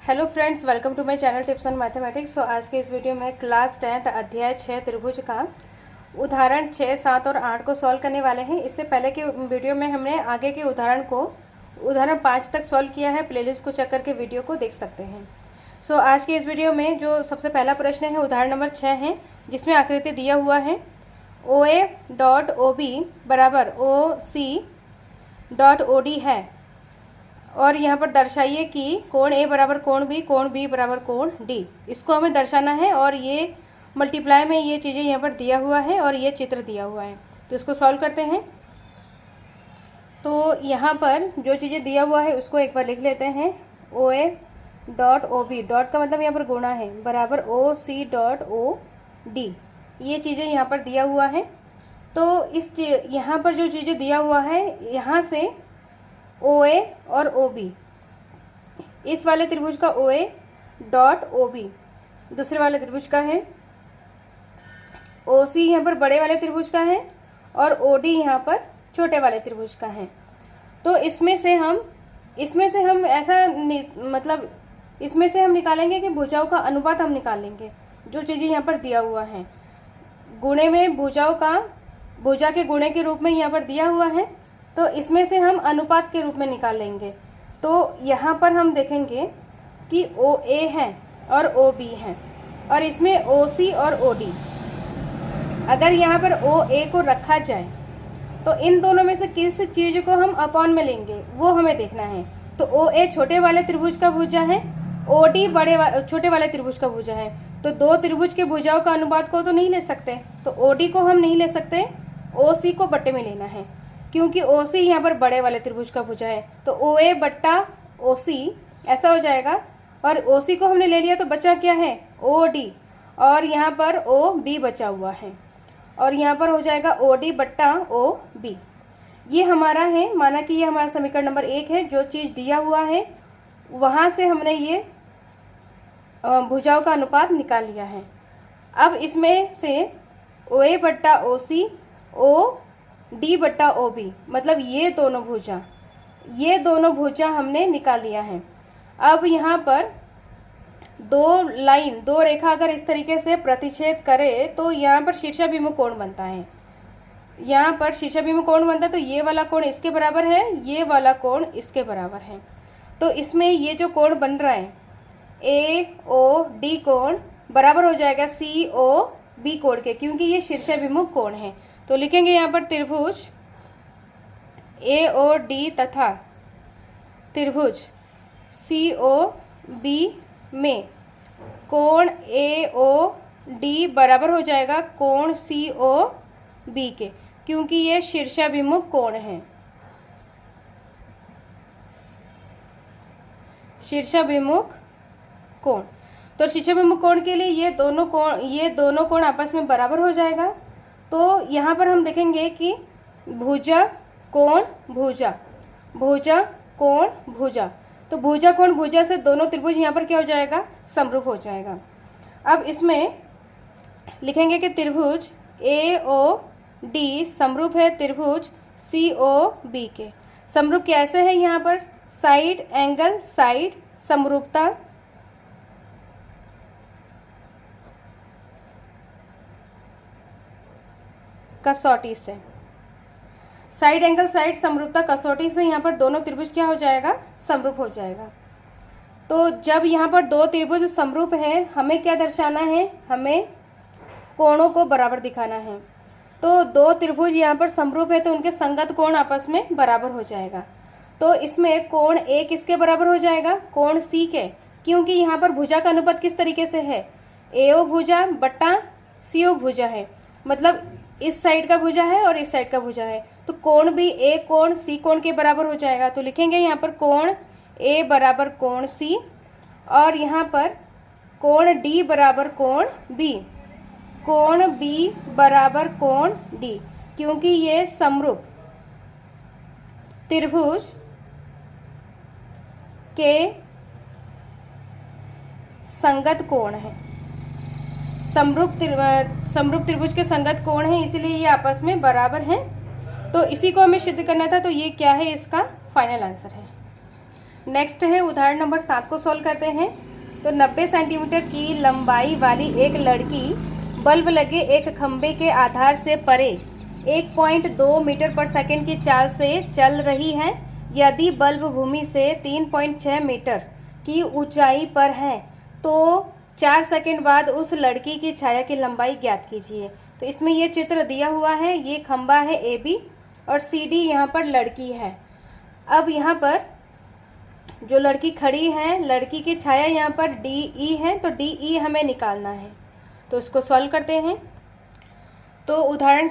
Hello friends, welcome to my channel tips on mathematics. तो आज के इस वीडियो में क्लास 10th अध्याय 6 त्रिभुज का उदाहरण 6, 7 और 8 को सॉल्व करने वाले हैं। इससे पहले के वीडियो में हमने आगे के उदाहरण 5 तक सॉल्व किया है। प्लेलिस्ट को चेक करके वीडियो को देख सकते हैं। आज के इस वीडियो में जो सबसे पहला प्रश्न है उदाहरण नंबर 6 है, जिसमें आकृति दिया हुआ है OA डॉट OB बराबर OC डॉट OD है और यहाँ पर दर्शाइए कि कोण A बराबर कोण B, कोण B बराबर कोण D। इसको हमें दर्शाना है और ये मल्टीप्लाई में ये चीज़ें यहाँ पर दिया हुआ है और ये चित्र दिया हुआ है। तो इसको सॉल्व करते हैं। तो यहाँ पर जो चीज़ें दिया हुआ है उसको एक बार लिख लेते हैं। OA डॉट OB, डॉट का मतलब यहाँ पर गुणा है, बराबर OC डॉट OD, ये चीज़ें यहाँ पर दिया हुआ है। तो यहाँ पर जो चीज़ें दिया हुआ है, यहाँ से OA और OB, इस वाले त्रिभुज का OA डॉट OB दूसरे वाले त्रिभुज का है, OC यहाँ पर बड़े वाले त्रिभुज का है और OD यहाँ पर छोटे वाले त्रिभुज का है। तो इसमें से हम ऐसा मतलब इसमें से हम निकालेंगे कि भुजाओं का अनुपात हम निकालेंगे। जो चीज़ें यहाँ पर दिया हुआ है गुणे में भुजा के गुणे के रूप में यहाँ पर दिया हुआ है, तो इसमें से हम अनुपात के रूप में निकाल लेंगे। तो यहाँ पर हम देखेंगे कि OA है और OB है और इसमें OC और OD। अगर यहाँ पर OA को रखा जाए तो इन दोनों में से किस चीज़ को हम अपॉन में लेंगे वो हमें देखना है। तो OA छोटे वाले त्रिभुज का भुजा है, OD छोटे वाले त्रिभुज का भुजा है। तो दो त्रिभुज के भुजाओं का अनुपात को तो नहीं ले सकते, तो OD को हम नहीं ले सकते, OC को बट्टे में लेना है, क्योंकि OC यहाँ पर बड़े वाले त्रिभुज का भुजा है। तो OA बट्टा OC ऐसा हो जाएगा और OC को हमने ले लिया तो बचा क्या है, OD, और यहाँ पर OB बचा हुआ है और यहाँ पर हो जाएगा OD बट्टा OB। ये हमारा है, माना कि ये हमारा समीकरण नंबर 1 है। जो चीज़ दिया हुआ है वहाँ से हमने ये भुजाओं का अनुपात निकाल लिया है। अब इसमें से OA बट्टा OC, OD बट्टा OB, मतलब ये दोनों भुजा हमने निकाल लिया है। अब यहाँ पर दो रेखा अगर इस तरीके से प्रतिच्छेद करे तो यहाँ पर शीर्षाभिमुख कोण बनता है। यहाँ पर शीर्षाभिमुख कोण बनता है तो ये वाला कोण इसके बराबर है, ये वाला कोण इसके बराबर है। तो इसमें ये जो कोण बन रहा है AOD कोण बराबर हो जाएगा COB कोण के, क्योंकि ये शीर्षाभिमुख कोण है। तो लिखेंगे यहाँ पर त्रिभुज AOD तथा त्रिभुज COB में कोण AOD बराबर हो जाएगा कोण COB के, क्योंकि ये शीर्षाभिमुख कोण है। शीर्षाभिमुख कोण, तो शीर्षाभिमुख कोण के लिए ये दोनों कोण आपस में बराबर हो जाएगा। तो यहाँ पर हम देखेंगे कि भुजा कोण भुजा, भुजा कोण भुजा, तो भुजा कोण भुजा से दोनों त्रिभुज यहाँ पर क्या हो जाएगा, समरूप हो जाएगा। अब इसमें लिखेंगे कि त्रिभुज AOD समरूप है त्रिभुज COB के। समरूप कैसे है, यहाँ पर साइड एंगल साइड समरूपता, कसौटी से, साइड एंगल साइड समरूपता कसौटी से यहाँ पर दोनों त्रिभुज क्या हो जाएगा, समरूप हो जाएगा। तो जब यहाँ पर दो त्रिभुज समरूप है, हमें क्या दर्शाना है, हमें कोणों को बराबर दिखाना है। तो दो त्रिभुज यहाँ पर समरूप है तो उनके संगत कोण आपस में बराबर हो जाएगा। तो इसमें कोण A किसके बराबर हो जाएगा, कोण C के, क्योंकि यहाँ पर भुजा का अनुपात किस तरीके से है, AO भुजा बट्टा CO भुजा है, मतलब इस साइड का भुजा है और इस साइड का भुजा है। तो कोण भी A कोण C कोण के बराबर हो जाएगा। तो लिखेंगे यहाँ पर कोण A बराबर कोण C और यहाँ पर कोण D बराबर कोण B, कोण B बराबर कोण D, क्योंकि ये समरूप त्रिभुज के संगत कोण है, समरूप त्रिभुज के संगत कोण है, इसीलिए ये आपस में बराबर हैं। तो इसी को हमें सिद्ध करना था। तो ये क्या है, इसका फाइनल आंसर है। नेक्स्ट है उदाहरण नंबर 7 को सॉल्व करते हैं। तो 90 सेंटीमीटर की लंबाई वाली एक लड़की बल्ब लगे एक खंबे के आधार से परे 1.2 मीटर पर सेकंड की चाल से चल रही है। यदि बल्ब भूमि से 3.6 मीटर की ऊंचाई पर है तो 4 सेकंड बाद उस लड़की की छाया की लंबाई ज्ञात कीजिए। तो इसमें ये चित्र दिया हुआ है, ये खंबा है AB और CD यहाँ पर लड़की है। अब यहाँ पर जो लड़की खड़ी है, लड़की की छाया यहाँ पर DE है, तो DE हमें निकालना है। तो इसको सॉल्व करते हैं। तो उदाहरण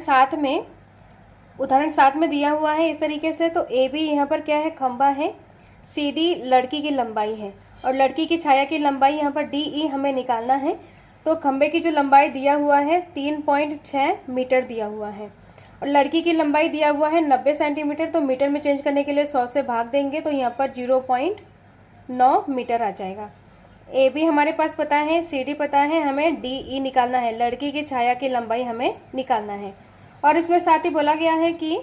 7 में दिया हुआ है इस तरीके से। तो AB यहाँ पर क्या है, खंबा है, CD लड़की की लंबाई है और लड़की की छाया की लंबाई यहाँ पर DE हमें निकालना है। तो खंबे की जो लंबाई दिया हुआ है 3.6 मीटर दिया हुआ है और लड़की की लंबाई दिया हुआ है 90 सेंटीमीटर। तो मीटर में चेंज करने के लिए 100 से भाग देंगे तो यहाँ पर 0.9 मीटर आ जाएगा। AB हमारे पास पता है, CD पता है, हमें DE निकालना है, लड़की की छाया की लंबाई हमें निकालना है। और इसमें साथ ही बोला गया है कि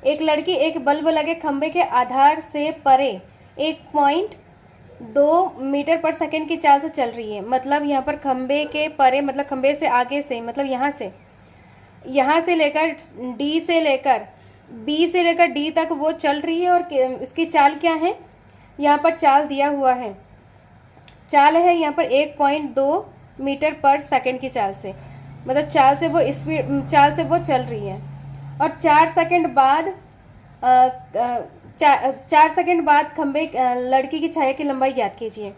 एक लड़की एक बल्ब लगे खंबे के आधार से परे 1.2 मीटर पर सेकंड की चाल से चल रही है। मतलब यहाँ पर खंबे के परे मतलब खंबे से आगे से, मतलब यहाँ से लेकर B से लेकर D तक वो चल रही है। और इसकी चाल क्या है, यहाँ पर चाल दिया हुआ है, चाल है यहाँ पर 1.2 मीटर पर सेकंड की चाल से, मतलब चाल से वो चल रही है। और 4 सेकंड बाद खंबे लड़की की छाया की लंबाई ज्ञात कीजिए।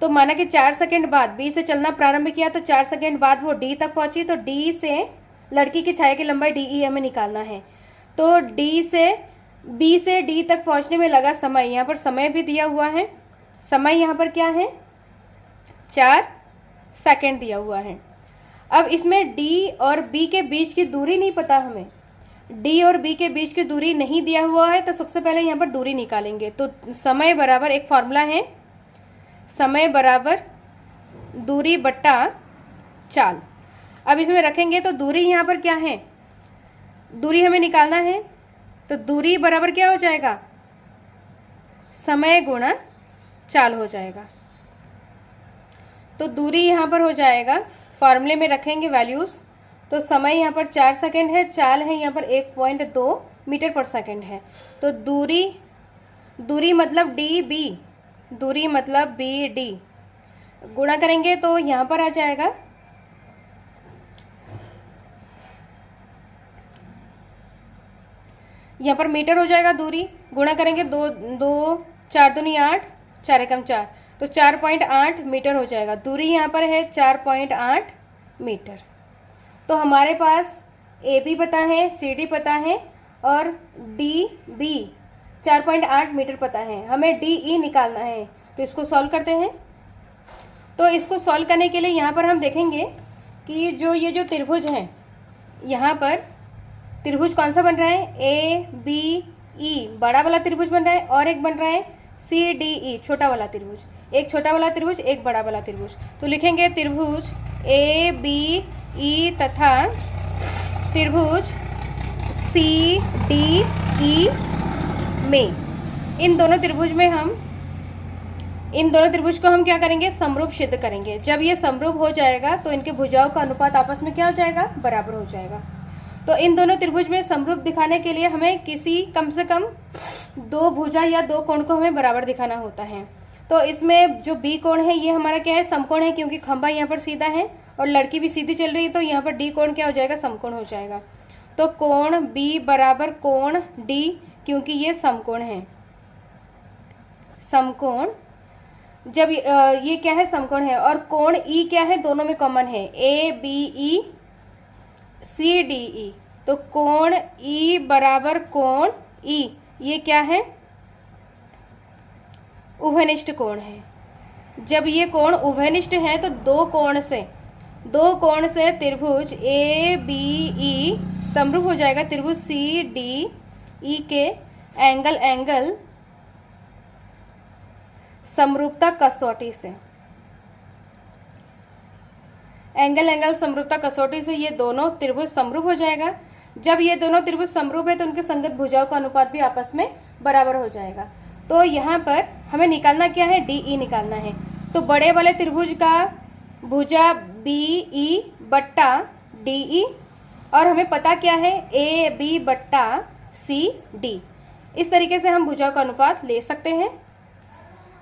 तो माना कि 4 सेकंड बाद B से चलना प्रारंभ किया तो 4 सेकंड बाद वो D तक पहुंची। तो D से लड़की की छाया की लंबाई DE हमें निकालना है। तो B से D तक पहुंचने में लगा समय, यहाँ पर समय भी दिया हुआ है। समय यहाँ पर क्या है, 4 सेकंड दिया हुआ है। अब इसमें D और B के बीच की दूरी नहीं पता हमें, D और B के बीच की दूरी नहीं दिया हुआ है। तो सबसे पहले यहाँ पर दूरी निकालेंगे। तो समय बराबर एक फॉर्मूला है, समय बराबर दूरी बट्टा चाल। अब इसमें रखेंगे तो दूरी यहाँ पर क्या है, दूरी हमें निकालना है। तो दूरी बराबर क्या हो जाएगा, समय गुणा चाल हो जाएगा। तो दूरी यहाँ पर हो जाएगा, फॉर्मूले में रखेंगे वैल्यूज़। तो समय यहाँ पर 4 सेकंड है, चाल है यहाँ पर 1.2 मीटर पर सेकंड है। तो दूरी मतलब DB, दूरी मतलब BD, गुणा करेंगे तो यहाँ पर आ जाएगा, यहाँ पर मीटर हो जाएगा। दूरी गुणा करेंगे 2 4 दूनी 8, 4 एकम 4, तो 4.8 मीटर हो जाएगा। दूरी यहाँ पर है 4.8 मीटर। तो हमारे पास AB पता है, CD पता है और DB 4.8 मीटर पता है, हमें DE निकालना है। तो इसको सॉल्व करते हैं। तो इसको सॉल्व करने के लिए यहाँ पर हम देखेंगे कि ये जो त्रिभुज है, यहाँ पर त्रिभुज कौन सा बन रहा है, ABE बड़ा वाला त्रिभुज बन रहा है और एक बन रहा है CDE छोटा वाला त्रिभुज, एक छोटा वाला त्रिभुज एक बड़ा वाला त्रिभुज। तो लिखेंगे त्रिभुज ABE तथा त्रिभुज CDE में इन दोनों त्रिभुज को हम क्या करेंगे, समरूप सिद्ध करेंगे। जब ये समरूप हो जाएगा तो इनके भुजाओं का अनुपात आपस में क्या हो जाएगा, बराबर हो जाएगा। तो इन दोनों त्रिभुज में समरूप दिखाने के लिए हमें कम से कम 2 भुजा या 2 कोण को हमें बराबर दिखाना होता है। तो इसमें जो B कोण है ये हमारा क्या है, समकोण है, क्योंकि खंभा यहाँ पर सीधा है और लड़की भी सीधी चल रही है। तो यहाँ पर D कोण क्या हो जाएगा, समकोण हो जाएगा। तो कोण B बराबर कोण D, क्योंकि ये समकोण है। समकोण जब ये क्या है, समकोण है, और कोण E क्या है, दोनों में कॉमन है, ABE CDE। तो कोण E बराबर कोण E, ये क्या है, उभयनिष्ठ कोण है। जब ये कोण उभयनिष्ठ है तो दो कोण से त्रिभुज ABE समरूप हो जाएगा त्रिभुज CDE के एंगल समरूपता कसौटी से। एंगल समरूपता कसौटी से ये दोनों त्रिभुज समरूप हो जाएगा। जब ये दोनों त्रिभुज समरूप है तो उनके संगत भुजाओं का अनुपात भी आपस में बराबर हो जाएगा। तो यहाँ पर हमें निकालना क्या है, डी ई निकालना है। तो बड़े वाले त्रिभुज का भुजा बी ई बट्टा डी ई, और हमें पता क्या है, ए बी बट्टा सी डी। इस तरीके से हम भुजाओं का अनुपात ले सकते हैं।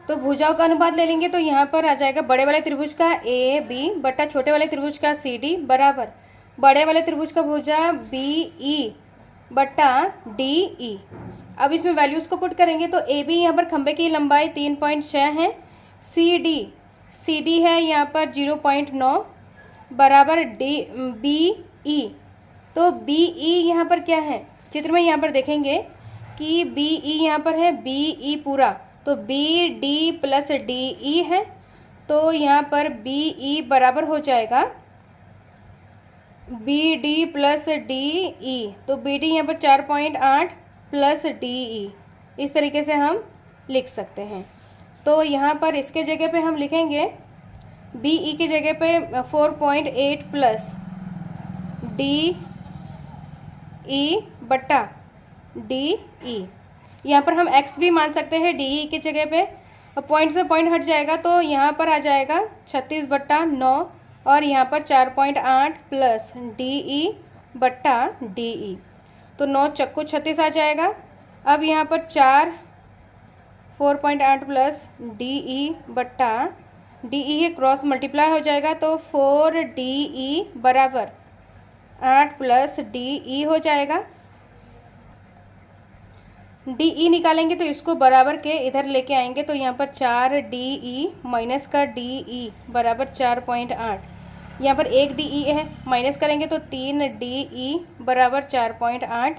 तो भुजाओं का अनुपात ले लेंगे तो यहाँ पर आ जाएगा बड़े वाले त्रिभुज का ए बी बट्टा छोटे वाले त्रिभुज का सी डी बराबर बड़े वाले त्रिभुज का भुजा बी ई बट्टा डी ई। अब इसमें वैल्यूज को पुट करेंगे तो ए बी यहाँ पर खंबे की लंबाई 3.6 है, सी डी है यहाँ पर 0.9 बराबर डी बी ई। तो बी ई यहाँ पर क्या है, चित्र में यहाँ पर देखेंगे कि बी ई यहाँ पर है बी ई पूरा, तो B D plus D E है। तो यहाँ पर बी ई बराबर हो जाएगा B D plus D E. तो बी डी यहाँ पर 4.8 प्लस डी ई, इस तरीके से हम लिख सकते हैं। तो यहाँ पर इसके जगह पे हम लिखेंगे बी ई की जगह पे 4.8 प्लस डी ई बट्टा डी ई। यहाँ पर हम x भी मान सकते हैं डी ई की जगह पे, और पॉइंट से पॉइंट हट जाएगा तो यहाँ पर आ जाएगा 36/9 और यहाँ पर 4.8 प्लस डी ई बट्टा डी ई। तो 9 चक्कू 36 आ जाएगा। अब यहाँ पर 4.8 प्लस डी ई बट्टा डी ई क्रॉस मल्टीप्लाई हो जाएगा, तो 4 डी ई बराबर 8 प्लस डी ई हो जाएगा। डी ई निकालेंगे तो इसको बराबर के इधर लेके आएंगे, तो यहाँ पर 4 डी ई माइनस का डी ई बराबर 4.8। यहाँ पर 1 डी ई है, माइनस करेंगे तो 3 डी ई बराबर 4.8।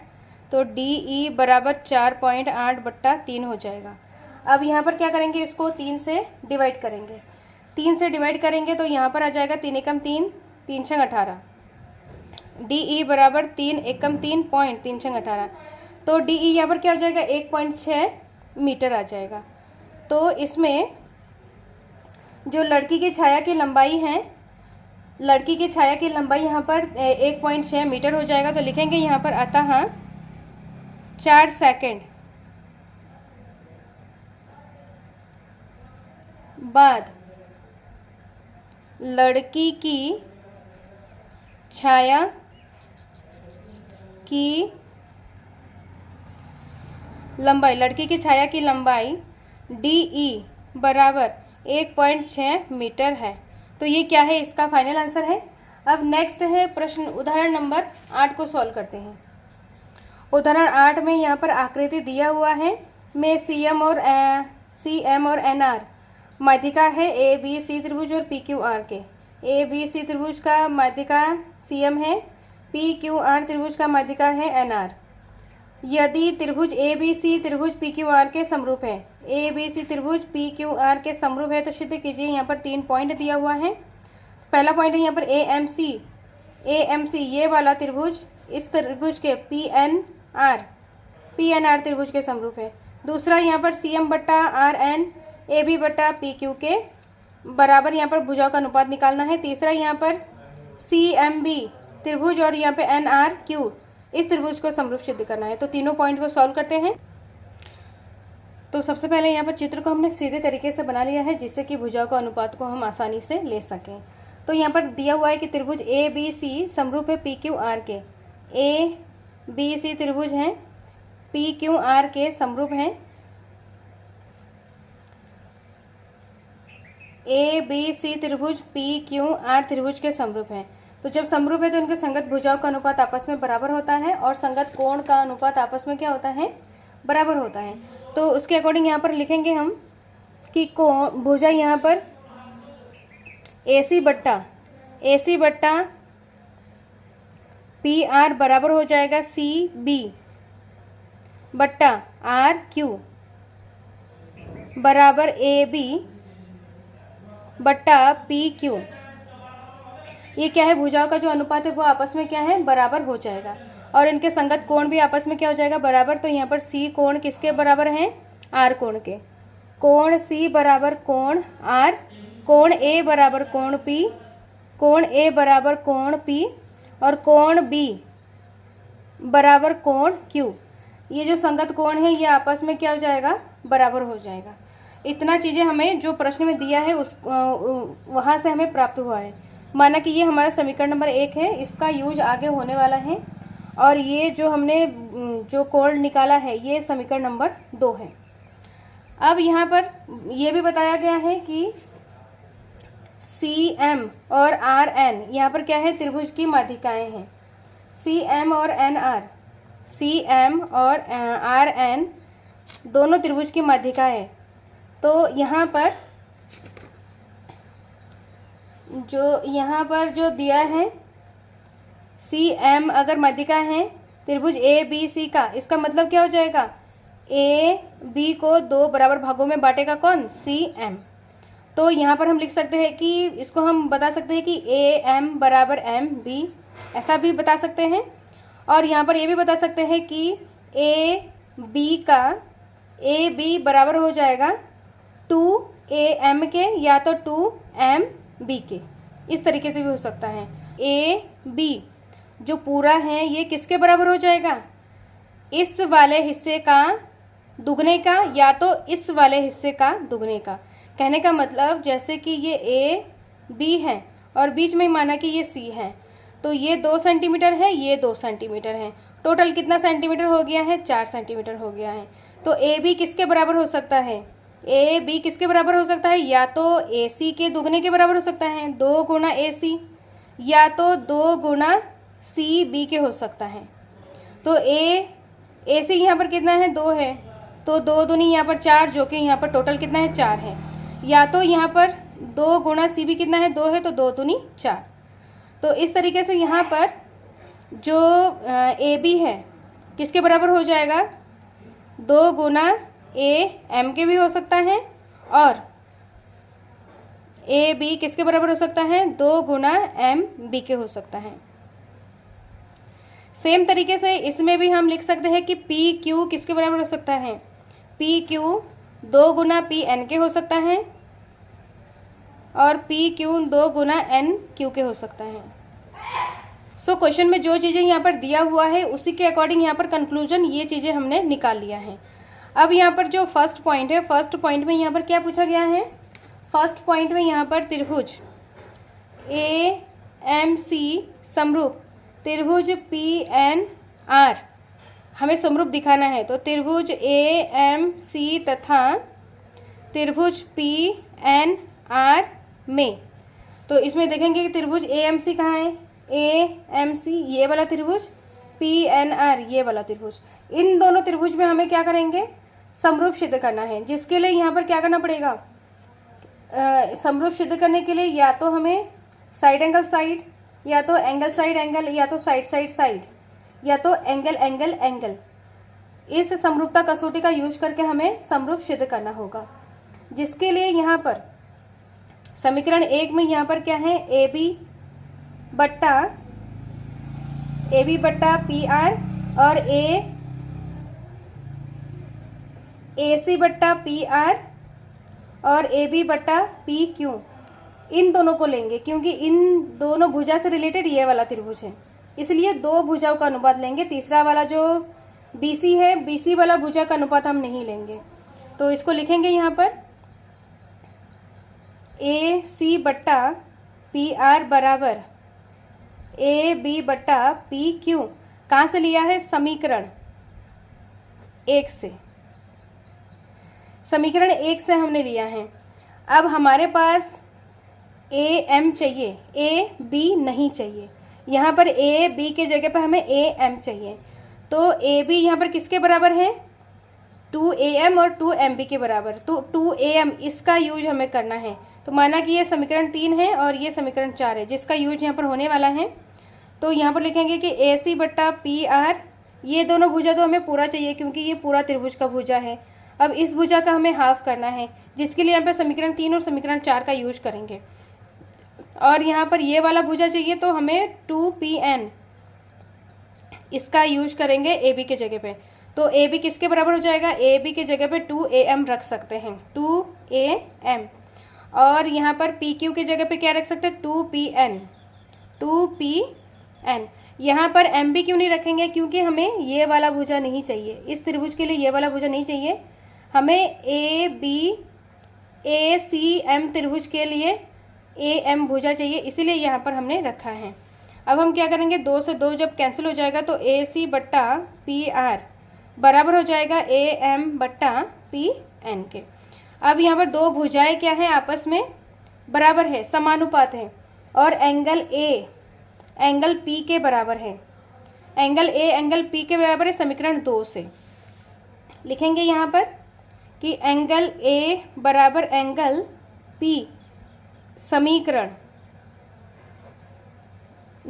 तो डी ई बराबर 4.8 बट्टा 3 हो जाएगा। अब यहाँ पर क्या करेंगे, इसको 3 से डिवाइड करेंगे। 3 से डिवाइड करेंगे तो यहाँ पर आ जाएगा 3 एकम 3, 3 छंग 18। डी ई बराबर 3 एकम 3 पॉइंट 3 छंग 18। तो डी ई यहाँ पर क्या हो जाएगा, 1.6 मीटर आ जाएगा। तो इसमें जो लड़की की छाया की लंबाई है, लड़की की छाया की लंबाई यहाँ पर 1.6 मीटर हो जाएगा। तो लिखेंगे यहाँ पर अतः 4 सेकंड बाद लड़की की छाया की लंबाई, लड़की की छाया की लंबाई डी ई बराबर 1.6 मीटर है। तो ये क्या है, इसका फाइनल आंसर है। अब नेक्स्ट है प्रश्न उदाहरण नंबर 8 को सॉल्व करते हैं। उदाहरण 8 में यहाँ पर आकृति दिया हुआ है, में सी एम और एन आर माध्यिका है ए बी सी त्रिभुज और पी क्यू आर के। ए बी सी त्रिभुज का माध्यिका सी एम है, पी क्यू आर त्रिभुज का माध्यिका है एन आर। यदि त्रिभुज ए बी सी त्रिभुज पी क्यू आर के समरूप है, ए बी सी त्रिभुज पी क्यू आर के समरूप है तो सिद्ध कीजिए। यहाँ पर 3 पॉइंट दिया हुआ है। पहला पॉइंट है यहाँ पर ए एम सी, ये वाला त्रिभुज इस त्रिभुज के पी एन आर त्रिभुज के समरूप है। दूसरा यहाँ पर सी एम बट्टा आर एन ए बी बट्टा पी क्यू के बराबर यहाँ पर भुजाओं का अनुपात निकालना है। तीसरा यहाँ पर सी एम बी त्रिभुज और यहाँ पे एन आर क्यू इस त्रिभुज को समरूप सिद्ध करना है। तो तीनों पॉइंट को सॉल्व करते हैं। तो सबसे पहले यहाँ पर चित्र को हमने सीधे तरीके से बना लिया है, जिससे कि भुजाओं का अनुपात को हम आसानी से ले सकें। तो यहाँ पर दिया हुआ है कि त्रिभुज ए बी सी समरूप है पी क्यू आर के। ए बी सी त्रिभुज हैं, पी क्यू आर के समरूप हैं। ए बी सी त्रिभुज पी क्यू आर त्रिभुज के समरूप हैं। तो जब समरूप है तो उनके संगत भुजाओं का अनुपात आपस में बराबर होता है, और संगत कोण का अनुपात आपस में क्या होता है, बराबर होता है। तो उसके अकॉर्डिंग यहाँ पर लिखेंगे हम कि कोण भुजा यहाँ पर ए सी बट्टा पी आर बराबर हो जाएगा सी बी बट्टा आर क्यू बराबर ए बी बट्टा पी क्यू। ये क्या है, भुजाओं का जो अनुपात है वो आपस में क्या है, बराबर हो जाएगा, और इनके संगत कोण भी आपस में क्या हो जाएगा, बराबर। तो यहाँ पर सी कोण किसके बराबर है, आर कोण के। कोण सी बराबर कोण आर, कोण ए बराबर कोण पी, कोण ए बराबर कोण पी, और कोण बी बराबर कोण Q, ये जो संगत कोण है ये आपस में क्या हो जाएगा, बराबर हो जाएगा। इतना चीज़ें हमें जो प्रश्न में दिया है उस वहाँ से हमें प्राप्त हुआ है। माना कि ये हमारा समीकरण नंबर 1 है, इसका यूज आगे होने वाला है, और ये जो हमने जो कोण निकाला है ये समीकरण नंबर 2 है। अब यहाँ पर ये भी बताया गया है कि CM और RN यहाँ पर क्या है, त्रिभुज की माध्यिकाएं हैं। CM और NR, CM और RN दोनों त्रिभुज की माध्यिका है। तो यहाँ पर जो दिया है CM अगर माध्यिका है त्रिभुज ABC का, इसका मतलब क्या हो जाएगा, AB को 2 बराबर भागों में बांटेगा कौन, CM। तो यहाँ पर हम लिख सकते हैं कि इसको हम बता सकते हैं कि AM बराबर MB, ऐसा भी बता सकते हैं। और यहाँ पर ये भी बता सकते हैं कि AB का AB बराबर हो जाएगा 2AM के या तो 2MB के, इस तरीके से भी हो सकता है। AB जो पूरा है ये किसके बराबर हो जाएगा, इस वाले हिस्से का दुगने का या तो इस वाले हिस्से का दुगने का। कहने का मतलब जैसे कि ये AB है और बीच में माना कि ये C है, तो ये 2 सेंटीमीटर है, ये 2 सेंटीमीटर है, टोटल कितना सेंटीमीटर हो गया है, 4 सेंटीमीटर हो गया है। तो AB किसके बराबर हो सकता है, AB किसके बराबर हो सकता है, या तो AC के दुगने के बराबर हो सकता है 2 गुना AC, या तो 2 गुना CB के हो सकता है। तो AC यहाँ पर कितना है, 2 है, तो 2 दूनी यहाँ पर 4, जो कि यहाँ पर टोटल कितना है, 4 है। या तो यहाँ पर 2 गुना CB कितना है, 2 है, तो 2 दूनी 4। तो इस तरीके से यहाँ पर जो AB है किसके बराबर हो जाएगा, 2 गुना AM के भी हो सकता है, और AB किसके बराबर हो सकता है, 2 गुना MB के हो सकता है। सेम तरीके से इसमें भी हम लिख सकते हैं कि PQ किसके बराबर हो सकता है, PQ 2 गुना PN के हो सकता है, और PQ 2 गुना NQ के हो सकता है। सो क्वेश्चन में जो चीज़ें यहाँ पर दिया हुआ है उसी के अकॉर्डिंग यहाँ पर कंक्लूजन ये चीज़ें हमने निकाल लिया है। अब यहाँ पर जो फर्स्ट पॉइंट है, फर्स्ट पॉइंट में यहाँ पर क्या पूछा गया है, फर्स्ट पॉइंट में यहाँ पर त्रिभुज AMC समरूप त्रिभुज PNR हमें समरूप दिखाना है। तो त्रिभुज AMC तथा त्रिभुज PNR में, तो इसमें देखेंगे कि त्रिभुज AMC कहाँ है, AMC ये वाला त्रिभुज, PNR ये वाला त्रिभुज, इन दोनों त्रिभुज में हमें क्या करेंगे, समरूप सिद्ध करना है। जिसके लिए यहाँ पर क्या करना पड़ेगा, समरूप सिद्ध करने के लिए या तो हमें साइड एंगल साइड, या तो एंगल साइड एंगल, या तो साइड साइड साइड, या तो एंगल एंगल एंगल, इस समरूपता कसौटी का यूज करके हमें समरूप सिद्ध करना होगा। जिसके लिए यहाँ पर समीकरण 1 में यहाँ पर क्या है, AB बट्टा PR और AC बट्टा PR और AB बट्टा PQ, इन दोनों को लेंगे क्योंकि इन दोनों भुजा से रिलेटेड ये वाला त्रिभुज है, इसलिए 2 भुजाओं का अनुपात लेंगे। तीसरा वाला जो BC है, BC वाला भुजा का अनुपात हम नहीं लेंगे। तो इसको लिखेंगे यहाँ पर AC बट्टा PR बराबर AB बट्टा PQ, कहाँ से लिया है, समीकरण 1 से, समीकरण 1 से हमने लिया है। अब हमारे पास AM चाहिए, AB नहीं चाहिए, यहाँ पर AB के जगह पर हमें AM चाहिए। तो AB यहाँ पर किसके बराबर है, 2AM और 2MB के बराबर, तो 2AM इसका यूज हमें करना है। तो माना कि ये समीकरण 3 है और ये समीकरण 4 है, जिसका यूज यहाँ पर होने वाला है। तो यहाँ पर लिखेंगे कि AC बट्टा PR, ये दोनों भुजा तो हमें पूरा चाहिए क्योंकि ये पूरा त्रिभुज का भुजा है। अब इस भुजा का हमें हाफ करना है, जिसके लिए यहाँ पर समीकरण 3 और समीकरण 4 का यूज करेंगे। और यहाँ पर ये वाला भुजा चाहिए तो हमें 2PN इसका यूज करेंगे AB के जगह पे। तो AB किसके बराबर हो जाएगा, AB के जगह पे 2AM रख सकते हैं, 2AM। और यहाँ पर PQ के जगह पे क्या रख सकते हैं, 2PN। यहाँ पर एम बी क्यों नहीं रखेंगे? क्योंकि हमें ये वाला भुजा नहीं चाहिए, इस त्रिभुज के लिए ये वाला भुजा नहीं चाहिए, हमें A B A C M त्रिभुज के लिए ए एम भुजा चाहिए, इसीलिए यहाँ पर हमने रखा है। अब हम क्या करेंगे, 2 से 2 जब कैंसिल हो जाएगा तो ए सी बट्टा पी आर बराबर हो जाएगा ए एम बट्टा पी एन के। अब यहाँ पर दो भुजाएं क्या है, आपस में बराबर है, समानुपात है, और एंगल ए एंगल पी के बराबर है, एंगल ए एंगल पी के बराबर है समीकरण 2 से। लिखेंगे यहाँ पर कि एंगल ए बराबर एंगल पी समीकरण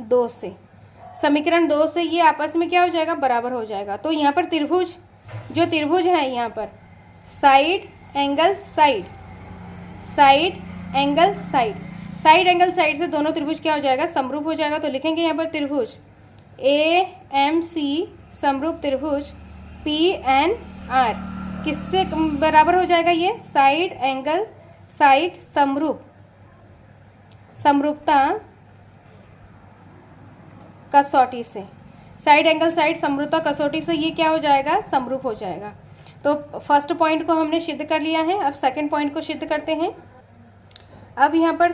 2 से, समीकरण 2 से ये आपस में क्या हो जाएगा, बराबर हो जाएगा। तो यहाँ पर त्रिभुज, जो त्रिभुज है यहाँ पर side angle side, side angle side, side angle side से दोनों त्रिभुज क्या हो जाएगा, समरूप हो जाएगा। तो लिखेंगे यहाँ पर त्रिभुज ए एम सी समरूप त्रिभुज पी एन आर किससे बराबर हो जाएगा, ये साइड एंगल साइड समरूप, समरूपता कसौटी से, साइड एंगल साइड समरूपता कसौटी से ये क्या हो जाएगा, समरूप हो जाएगा। तो फर्स्ट पॉइंट को हमने सिद्ध कर लिया है, अब सेकंड पॉइंट को सिद्ध करते हैं। अब यहाँ पर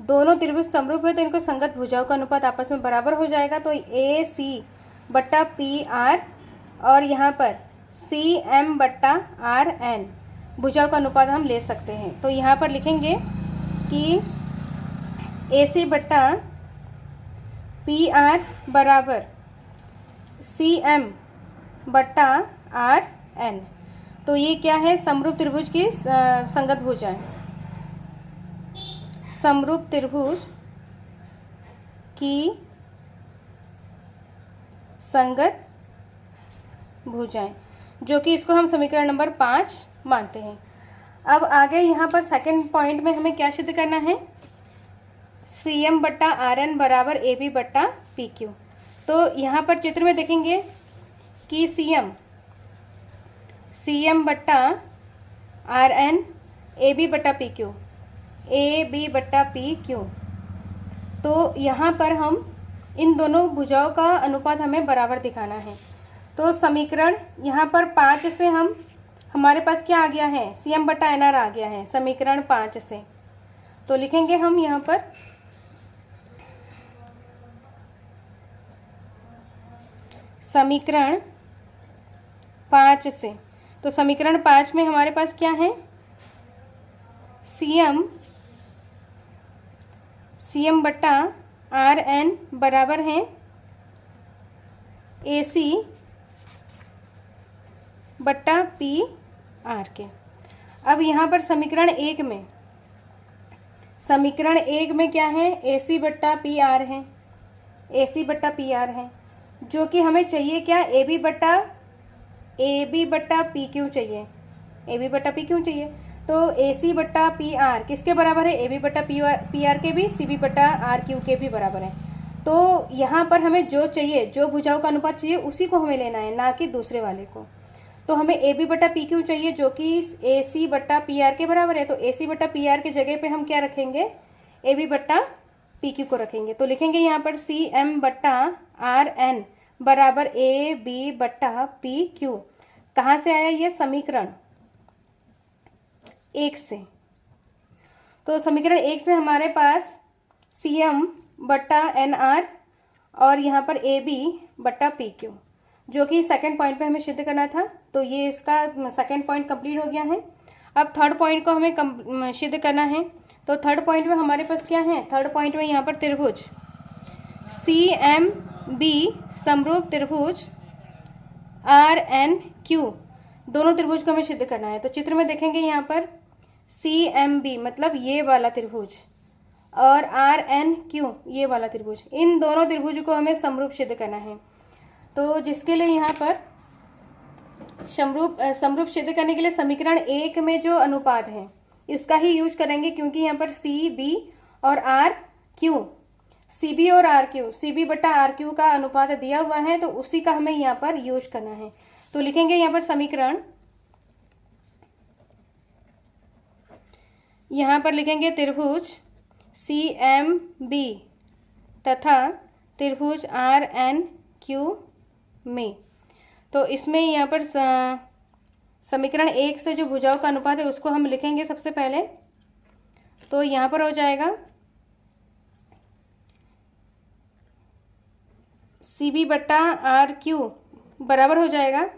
दोनों त्रिभुज समरूप है तो इनको संगत भुजाओं का अनुपात आपस में बराबर हो जाएगा। तो ए सी बट्टा पी आर और यहाँ पर सी एम बट्टा आर एन भुजाओं का अनुपात हम ले सकते हैं। तो यहाँ पर लिखेंगे कि ए सी बट्टा पी आर बराबर सी एम बट्टा आर एन। तो ये क्या है, समरूप त्रिभुज की संगत भुजाएं, समरूप त्रिभुज की संगत भुजाएं, जो कि इसको हम समीकरण नंबर 5 मानते हैं। अब आगे यहाँ पर सेकंड पॉइंट में हमें क्या सिद्ध करना है, सी एम बट्टा आर एन बराबर ए बी बट्टा पी क्यू। तो यहाँ पर चित्र में देखेंगे कि सी एम बट्टा आर एन ए बी बट्टा पी क्यू, ए बी बट्टा पी क्यू। तो यहाँ पर हम इन दोनों भुजाओं का अनुपात हमें बराबर दिखाना है। तो समीकरण यहाँ पर 5 से हमारे पास क्या आ गया है, सी एम बट्टा एन आर आ गया है समीकरण 5 से। तो लिखेंगे हम यहाँ पर समीकरण 5 से। तो समीकरण 5 में हमारे पास क्या है, सी एम बट्टा आर एन बराबर है ए सी बट्टा पी आर के। अब यहाँ पर समीकरण 1 में क्या है, ए सी बट्टा पी आर है, ए सी बट्टा पी आर है, जो कि हमें चाहिए क्या, ए बी बट्टा पी क्यू चाहिए, ए बी बट्टा पी क्यू चाहिए। तो ए सी बट्टा पी आर किसके बराबर है, ए बी बट्टा पी आर के भी, सी बी बट्टा आर क्यू के भी बराबर है। तो यहाँ पर हमें जो चाहिए, जो भुजाओं का अनुपात चाहिए उसी को हमें लेना है, ना कि दूसरे वाले को। तो हमें ए बी बट्टा पी क्यू चाहिए जो कि ए सी बट्टा पी आर के बराबर है। तो ए सी बट्टा पी आर के जगह पे हम क्या रखेंगे, ए बी बट्टा पी क्यू को रखेंगे। तो लिखेंगे यहाँ पर सी एम बट्टा आर एन बराबर ए बी बट्टा पी क्यू। कहाँ से आया ये, समीकरण 1 से। तो समीकरण 1 से हमारे पास सी एम बट्टा एन आर और यहाँ पर ए बी बट्टा पी क्यू, जो कि सेकंड पॉइंट पे हमें सिद्ध करना था। तो ये इसका सेकंड पॉइंट कंप्लीट हो गया है। अब थर्ड पॉइंट को हमें सिद्ध करना है। तो थर्ड पॉइंट में हमारे पास क्या है, थर्ड पॉइंट में यहाँ पर त्रिभुज सी एम बी समरूप त्रिभुज आर एन क्यू, दोनों त्रिभुज को हमें सिद्ध करना है। तो चित्र में देखेंगे यहाँ पर सी एम बी मतलब ये वाला त्रिभुज और आर एन क्यू ये वाला त्रिभुज, इन दोनों त्रिभुज को हमें समरूप सिद्ध करना है। तो जिसके लिए यहाँ पर समरूप सिद्ध करने के लिए समीकरण 1 में जो अनुपात है इसका ही यूज करेंगे, क्योंकि यहाँ पर सी बी और आर क्यू, सी बी और आर क्यू, सी बी बट्टा आर क्यू का अनुपात दिया हुआ है, तो उसी का हमें यहाँ पर यूज करना है। तो लिखेंगे यहाँ पर समीकरण, यहाँ पर लिखेंगे त्रिभुज सी एम बी तथा त्रिभुज आर एन क्यू में। तो इसमें यहाँ पर समीकरण 1 से जो भुजाओं का अनुपात है उसको हम लिखेंगे सबसे पहले। तो यहाँ पर हो जाएगा सी बी बट्टा आर क्यू बराबर हो जाएगा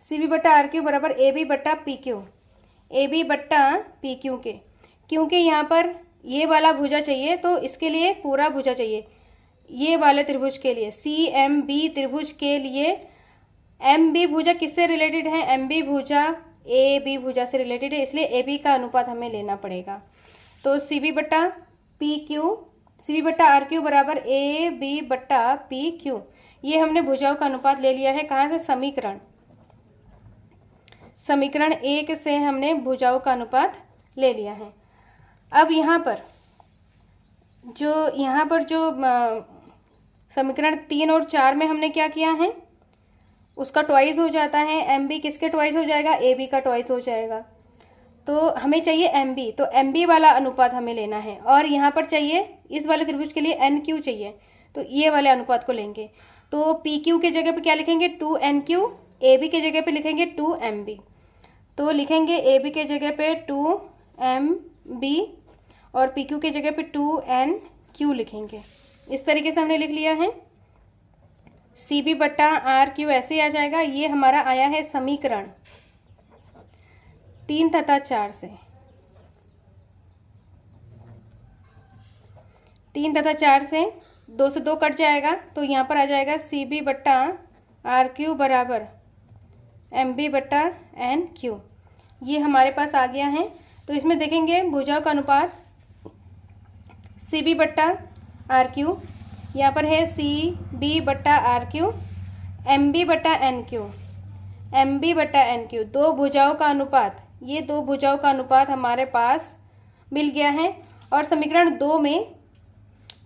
सी बी बट्टा आर क्यू बराबर ए बी बट्टा पी क्यू, ए बी बट्टा पी क्यू के। क्योंकि यहाँ पर ये वाला भुजा चाहिए तो इसके लिए पूरा भुजा चाहिए। ये वाले त्रिभुज के लिए सी एम बी त्रिभुज के लिए एम बी भुजा किससे रिलेटेड है? एम बी भुजा ए बी भुजा से रिलेटेड है, इसलिए ए बी का अनुपात हमें लेना पड़ेगा। तो सी बी बट्टा पी क्यू, सी बी बट्टा आर क्यू बराबर ए बी बट्टा पी क्यू। ये हमने भुजाओं का अनुपात ले लिया है। कहाँ से? समीकरण 1 से हमने भुजाओं का अनुपात ले लिया है। अब यहाँ पर जो समीकरण 3 और 4 में हमने क्या किया है, उसका ट्वाइस हो जाता है। एम बी किसके ट्वाइस हो जाएगा? ए बी का ट्वाइस हो जाएगा। तो हमें चाहिए एम बी, तो एम बी वाला अनुपात हमें लेना है। और यहाँ पर चाहिए इस वाले त्रिभुज के लिए एन क्यू चाहिए, तो ये वाले अनुपात को लेंगे। तो पी क्यू के जगह पे क्या लिखेंगे? 2 एन क्यू, ए बी के जगह पे लिखेंगे 2 एम बी। तो लिखेंगे ए बी के जगह पे 2 एम बी और पी क्यू के जगह पे 2 एन क्यू लिखेंगे। इस तरीके से हमने लिख लिया है। सी बी बट्टा आर क्यू ऐसे ही आ जाएगा। ये हमारा आया है समीकरण 3 तथा 4 से। 3 तथा 4 से 2 से 2 कट जाएगा, तो यहाँ पर आ जाएगा सी बी बट्टा आर क्यू बराबर एम बी बट्टा एन क्यू। ये हमारे पास आ गया है। तो इसमें देखेंगे भुजाओं का अनुपात सी बी बट्टा आर क्यू, यहाँ पर है सी बी बट्टा आर क्यू, एम बी बट्टा एन क्यू, एम बी बट्टा एन क्यू। दो भुजाओं का अनुपात, ये दो भुजाओं का अनुपात हमारे पास मिल गया है। और समीकरण 2 में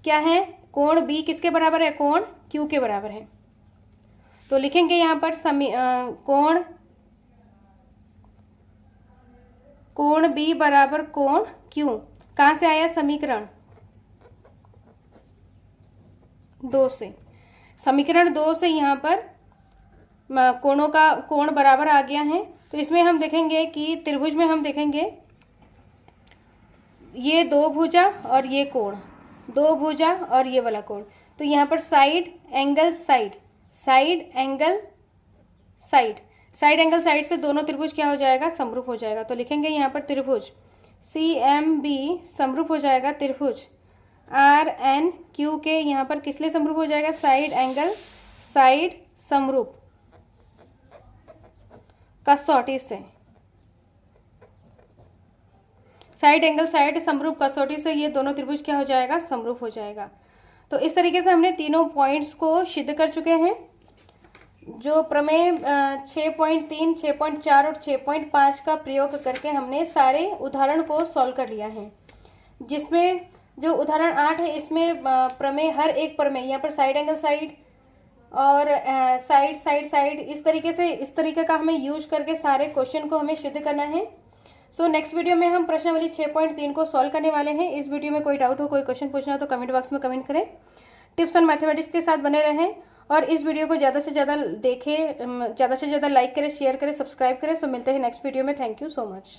क्या है? कोण बी किसके बराबर है? कोण क्यू के बराबर है। तो लिखेंगे यहाँ पर कोण बी बराबर कोण क्यू। कहाँ से आया? समीकरण 2 से। समीकरण 2 से यहाँ पर कोणों का कोण बराबर आ गया है। तो इसमें हम देखेंगे कि त्रिभुज में हम देखेंगे ये 2 भुजा और ये कोण, 2 भुजा और ये वाला कोण। तो यहाँ पर side angle side, side angle side, side angle side से दोनों त्रिभुज क्या हो जाएगा? समरूप हो जाएगा। तो लिखेंगे यहाँ पर त्रिभुज सी एम बी समरूप हो जाएगा त्रिभुज आर एन क्यू के। यहाँ पर किस लिए समरूप हो जाएगा? साइड एंगल साइड समरूप कसौटी से, साइड एंगल साइड समरूप कसौटी से ये दोनों त्रिभुज क्या हो जाएगा? समरूप हो जाएगा। तो इस तरीके से हमने तीनों पॉइंट्स को सिद्ध कर चुके हैं। जो प्रमेय 6.3, 6.4 और 6.5 का प्रयोग करके हमने सारे उदाहरण को सॉल्व कर लिया है। जिसमें जो उदाहरण 8 है इसमें प्रमेय हर एक प्रमेय यहाँ पर साइड एंगल साइड और साइड साइड साइड इस तरीके का हमें यूज करके सारे क्वेश्चन को हमें सिद्ध करना है। सो नेक्स्ट वीडियो में हम प्रश्नावली 6.3 को सॉल्व करने वाले हैं। इस वीडियो में कोई डाउट हो, कोई क्वेश्चन पूछना हो तो कमेंट बॉक्स में कमेंट करें। टिप्स एंड मैथमेटिक्स के साथ बने रहें और इस वीडियो को ज़्यादा से ज़्यादा देखें, ज़्यादा से ज़्यादा लाइक करें, शेयर करें, सब्सक्राइब करें। सो मिलते हैं नेक्स्ट वीडियो में। Thank you so much.